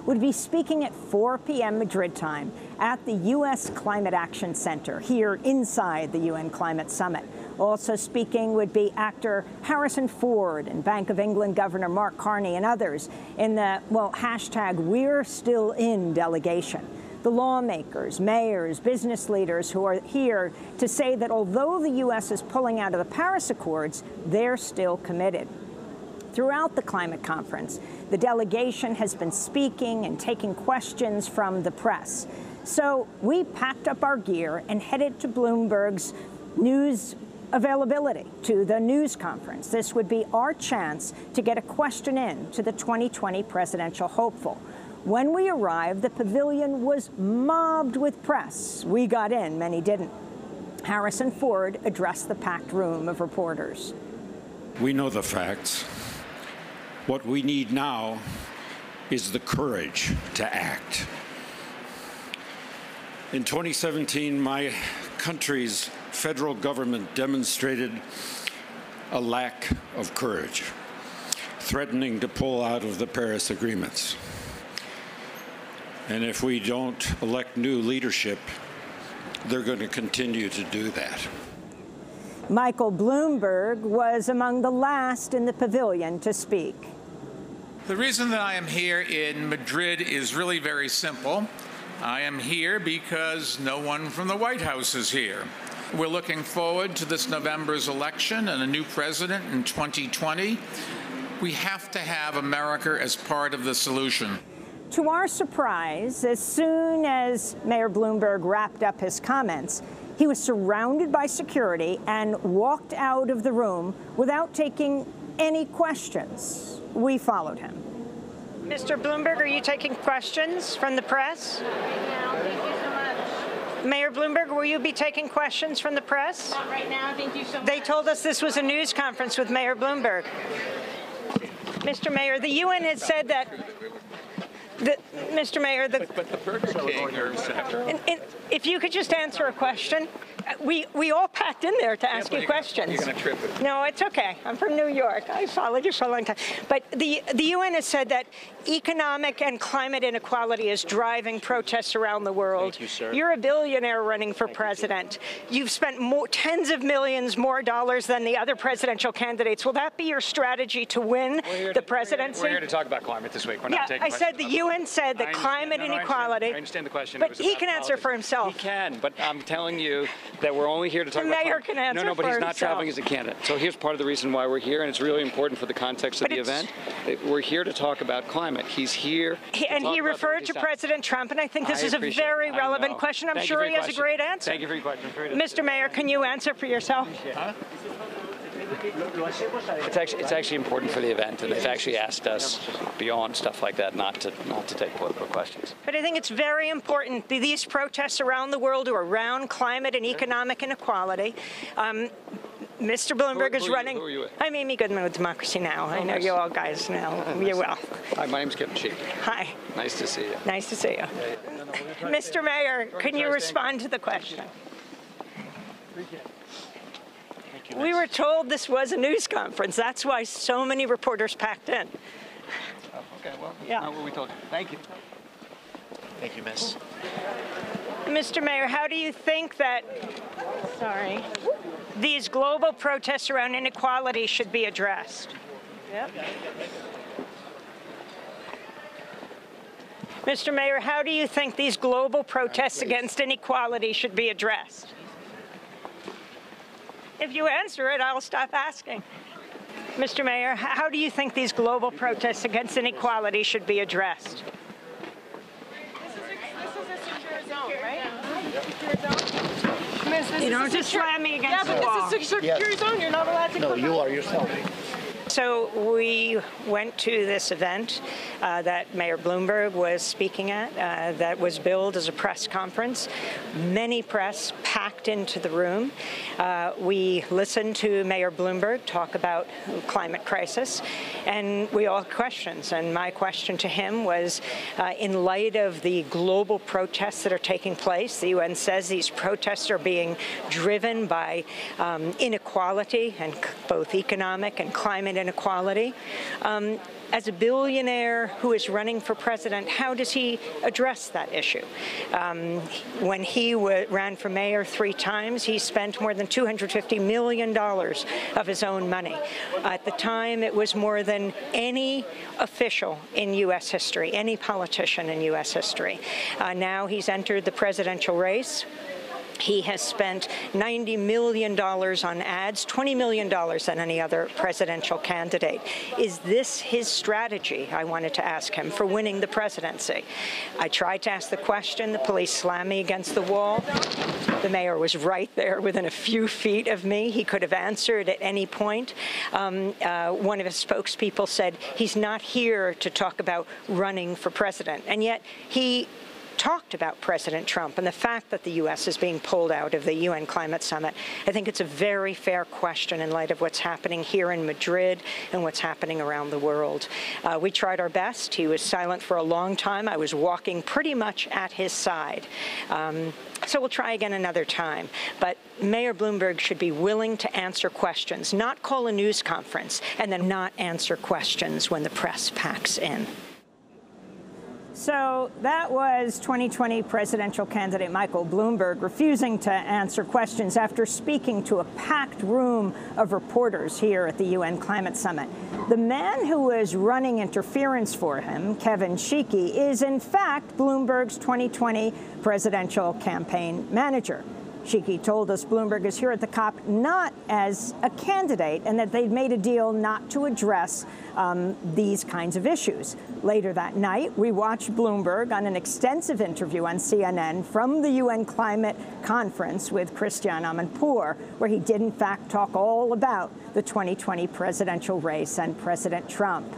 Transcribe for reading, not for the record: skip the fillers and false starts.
would be speaking at 4 p.m. Madrid time at the U.S. Climate Action Center here inside the UN Climate Summit. Also speaking would be actor Harrison Ford and Bank of England Governor Mark Carney and others in the, well, hashtag We're Still In delegation. The lawmakers, mayors, business leaders who are here to say that although the U.S. is pulling out of the Paris Accords, they're still committed. Throughout the climate conference, the delegation has been speaking and taking questions from the press. So we packed up our gear and headed to Bloomberg's news availability, to the news conference. This would be our chance to get a question in to the 2020 presidential hopeful. When we arrived, the pavilion was mobbed with press. We got in, many didn't. Harrison Ford addressed the packed room of reporters. We know the facts. What we need now is the courage to act. In 2017, my country's federal government demonstrated a lack of courage, threatening to pull out of the Paris agreements. And if we don't elect new leadership, they're going to continue to do that. Michael Bloomberg was among the last in the pavilion to speak. The reason that I am here in Madrid is really very simple. I am here because no one from the White House is here. We're looking forward to this November's election and a new president in 2020. We have to have America as part of the solution. To our surprise, as soon as Mayor Bloomberg wrapped up his comments, he was surrounded by security and walked out of the room without taking any questions. We followed him. Mr. Bloomberg, are you taking questions from the press? Right now, thank you so much. Mayor Bloomberg, will you be taking questions from the press? Not right now, thank you so much. They told us this was a news conference with Mayor Bloomberg. Mr. Mayor, the UN has said that Mr. Mayor, if you could just answer a question. We all packed in there to ask you questions. You're going to trip it. No, it's okay. I'm from New York. I followed you for a long time. But the UN has said that economic and climate inequality is driving protests around the world. Thank you, sir. You're a billionaire running for president. You've spent tens of millions more dollars than the other presidential candidates. Will that be your strategy to win the presidency? We're here to talk about climate this week. We're not taking I said the UN said that climate inequality. I understand the question. But he can answer for himself. He can, but I'm telling you that we're only here to talk about climate. The mayor can answer No, but he's for not himself. traveling as a candidate. So here's part of the reason why we're here, and it's really important for the context of the event. We're here to talk about climate. He's here. And he referred to President Trump, and I think this is a very relevant question. I'm sure he has a great answer. Thank you for your question. Mr. Mayor, can you answer for yourself? Huh? It's actually important for the event, and they've actually asked us beyond stuff like that not to take political questions. But I think it's very important. These protests around the world are around climate and economic inequality. Mr. Bloomberg is running. Who are you with? I'm Amy Goodman with Democracy Now! I know you all guys know you well. Hi, my name's Kevin Sheik. Hi. Nice to see you. Nice to see you. Mr. Mayor, can you respond to the question? We were told this was a news conference. That's why so many reporters packed in. Oh, okay, well, yeah. Not what we told you. Thank you. Thank you, Miss. Mr. Mayor, how do you think that, these global protests around inequality should be addressed? Yep. Mr. Mayor, how do you think these global protests against inequality should be addressed? If you answer it, I'll stop asking. Mr. Mayor, how do you think these global protests against inequality should be addressed? This is a secure zone, right? Secure zone? You don't just slam me against the wall. Yeah, but this is a secure zone. You're not allowed to come. No, you are yourself. So we went to this event that Mayor Bloomberg was speaking at that was billed as a press conference. Many press packed into the room. We listened to Mayor Bloomberg talk about climate crisis, and we all had questions. And my question to him was, in light of the global protests that are taking place, the UN says these protests are being driven by inequality and both economic and climate inequality. As a billionaire who is running for president, how does he address that issue? When he ran for mayor 3 times, he spent more than $250 million of his own money. At the time, it was more than any official in U.S. history, any politician in U.S. history. Now he's entered the presidential race. He has spent $90 million on ads, $20 million than any other presidential candidate. Is this his strategy, I wanted to ask him, for winning the presidency? I tried to ask the question. The police slammed me against the wall. The mayor was right there within a few feet of me. He could have answered at any point. One of his spokespeople said he's not here to talk about running for president. And yet he talked about President Trump and the fact that the U.S. is being pulled out of the UN climate summit. I think it's a very fair question in light of what's happening here in Madrid and what's happening around the world. We tried our best. He was silent for a long time. I was walking pretty much at his side. So we'll try again another time. But Mayor Bloomberg should be willing to answer questions, not call a news conference, and then not answer questions when the press packs in. So that was 2020 presidential candidate Michael Bloomberg refusing to answer questions after speaking to a packed room of reporters here at the UN Climate Summit. The man who was running interference for him, Kevin Sheekey, is in fact Bloomberg's 2020 presidential campaign manager. Sheekey told us Bloomberg is here at the COP not as a candidate and that they'd made a deal not to address these kinds of issues. Later that night, we watched Bloomberg on an extensive interview on CNN from the UN Climate Conference with Christiane Amanpour, where he did, in fact, talk all about the 2020 presidential race and President Trump.